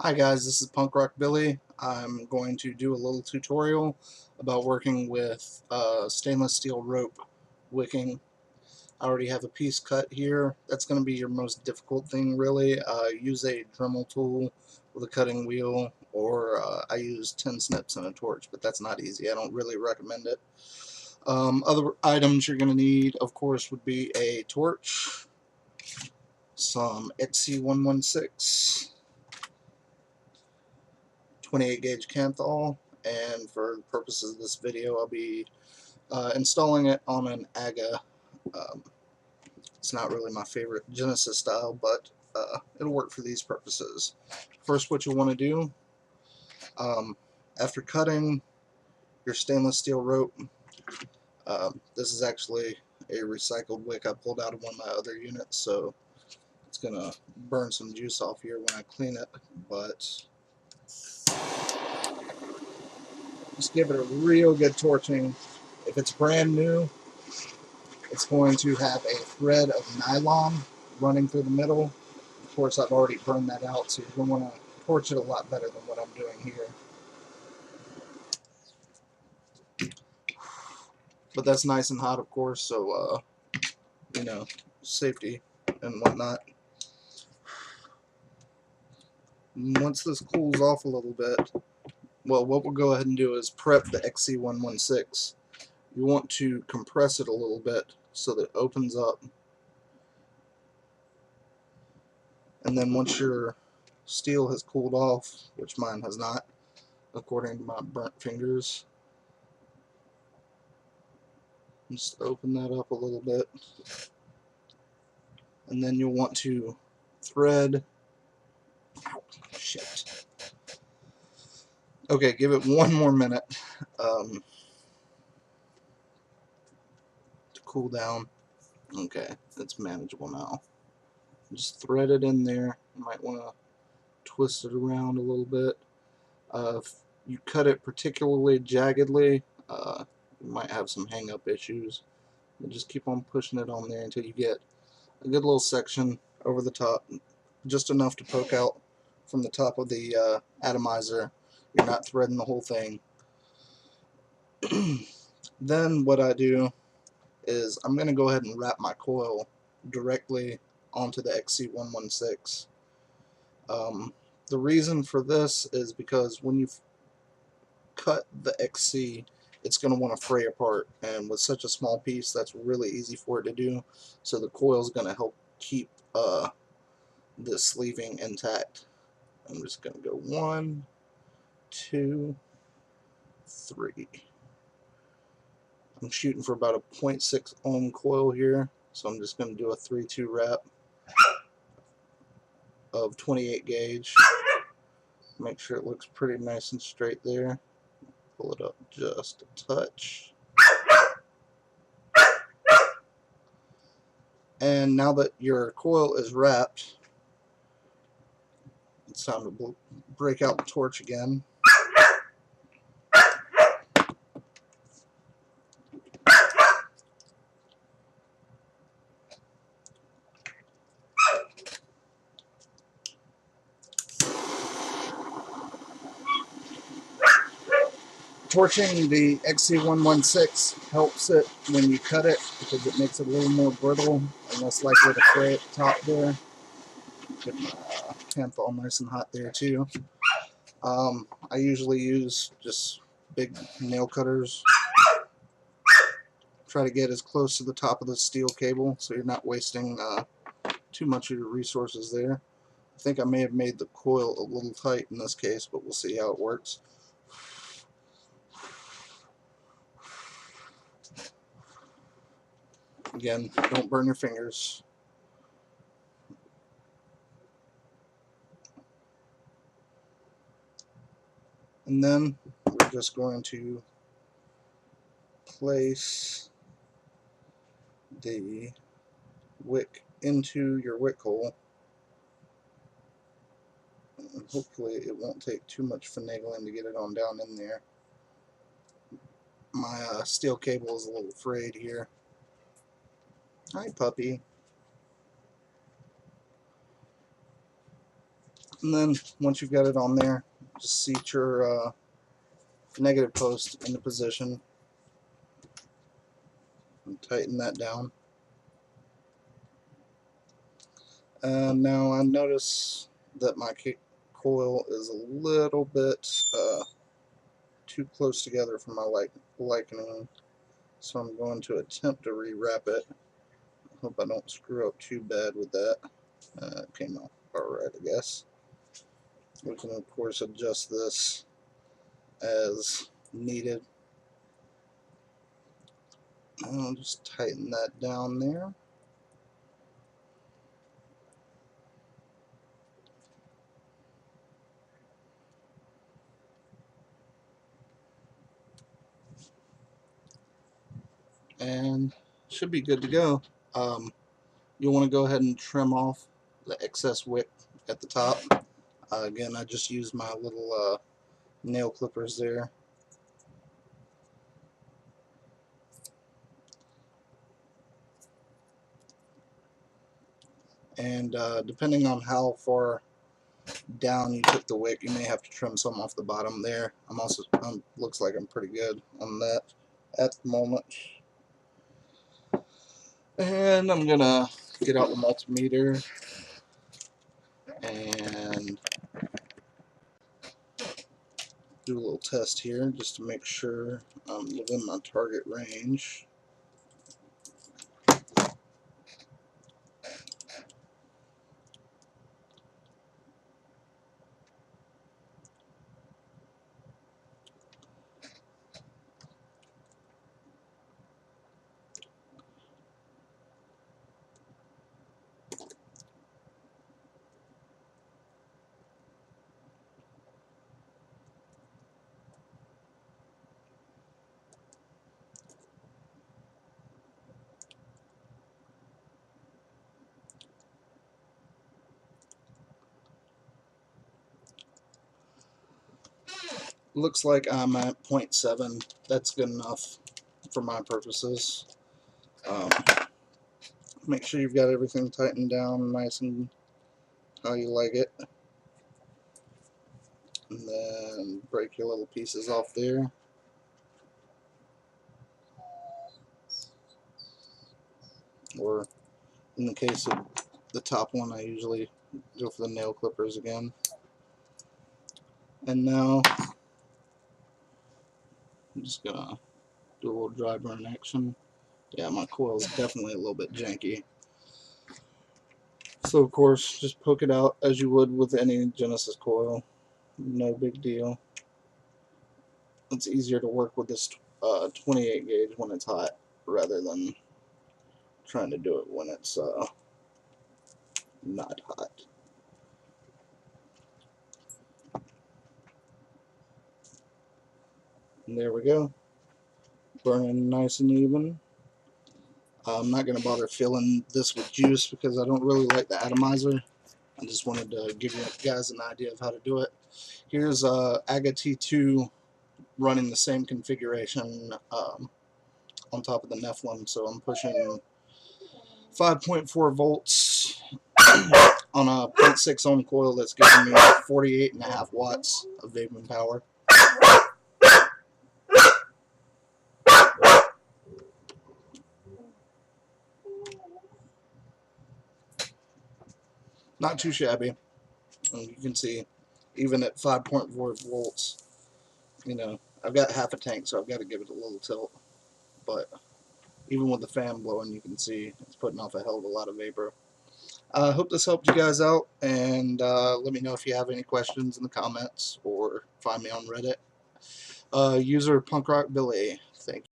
Hi guys, this is Punk Rock Billy. I'm going to do a little tutorial about working with stainless steel rope wicking. I already have a piece cut here. That's going to be your most difficult thing really. Use a Dremel tool with a cutting wheel, or I use 10 snips and a torch, but that's not easy. I don't really recommend it. Other items you're going to need, of course, would be a torch, some xc-116, 28 gauge Canthal, and for the purposes of this video I'll be installing it on an AGA. It's not really my favorite Genesis style, but it'll work for these purposes. First, what you'll want to do, after cutting your stainless steel rope, this is actually a recycled wick I pulled out of one of my other units, so it's going to burn some juice off here when I clean it, but just give it a real good torching. If it's brand new, it's going to have a thread of nylon running through the middle. Of course, I've already burned that out, so you're going to want to torch it a lot better than what I'm doing here. But that's nice and hot, of course, so, you know, safety and whatnot. Once this cools off a little bit, well, what we'll go ahead and do is prep the xc-116. You want to compress it a little bit so that it opens up. And then once your steel has cooled off, which mine has not, according to my burnt fingers, just open that up a little bit. And then you'll want to thread. Shit. Okay, give it one more minute to cool down. Okay, it's manageable now. Just thread it in there. You might want to twist it around a little bit. If you cut it particularly jaggedly, you might have some hang-up issues. But just keep on pushing it on there until you get a good little section over the top, just enough to poke out from the top of the atomizer. You're not threading the whole thing. Then what I do is I'm going to go ahead and wrap my coil directly onto the xc-116. The reason for this is because when you cut the XC, it's going to want to fray apart, and with such a small piece, that's really easy for it to do. So the coil is going to help keep the sleeving intact. I'm just going to go 1, 2, 3. I'm shooting for about a 0.6 ohm coil here, so I'm just going to do a 3-2 wrap of 28 gauge. Make sure it looks pretty nice and straight there. Pull it up just a touch. And now that your coil is wrapped, it's time to break out the torch again. Torching the xc-116 helps it when you cut it because it makes it a little more brittle and less likely to fray at the top there. Get my Canthal nice and hot there too. I usually use just big nail cutters. Try to get as close to the top of the steel cable so you're not wasting too much of your resources there. I think I may have made the coil a little tight in this case, but we'll see how it works. Again, don't burn your fingers. And then we're just going to place the wick into your wick hole. And hopefully it won't take too much finagling to get it on down in there. My steel cable is a little frayed here. Hi, puppy. And then once you've got it on there, just seat your negative post into position and tighten that down. And now I notice that my coil is a little bit too close together for my liking, so I'm going to attempt to rewrap it. Hope I don't screw up too bad with that. It came out alright, I guess. We can of course adjust this as needed. I'll just tighten that down there. And should be good to go. You'll want to go ahead and trim off the excess wick at the top. Again, I just used my little nail clippers there. And depending on how far down you took the wick, you may have to trim some off the bottom there. Looks like I'm pretty good on that at the moment. And I'm gonna get out the multimeter and do a little test here just to make sure I'm within my target range. Looks like I'm at 0.7. That's good enough for my purposes. Make sure you've got everything tightened down nice and how you like it. And then break your little pieces off there. Or in the case of the top one, I usually go for the nail clippers again. And now I'm just gonna do a little dry burn action. Yeah, my coil is definitely a little bit janky. So of course, just poke it out as you would with any Genesis coil. No big deal. It's easier to work with this 28 gauge when it's hot rather than trying to do it when it's not hot. And there we go. Burning nice and even. I'm not going to bother filling this with juice because I don't really like the atomizer. I just wanted to give you guys an idea of how to do it. Here's AGA T2 running the same configuration on top of the Nephilim, so I'm pushing 5.4 volts on a 0.6 ohm coil that's giving me 48.5 watts of vaping power. Not too shabby. And you can see, even at 5.4 volts, you know, I've got half a tank, so I've got to give it a little tilt. But even with the fan blowing, you can see it's putting off a hell of a lot of vapor. I hope this helped you guys out, and let me know if you have any questions in the comments or find me on Reddit. User Punk Rock Billy. Thank you.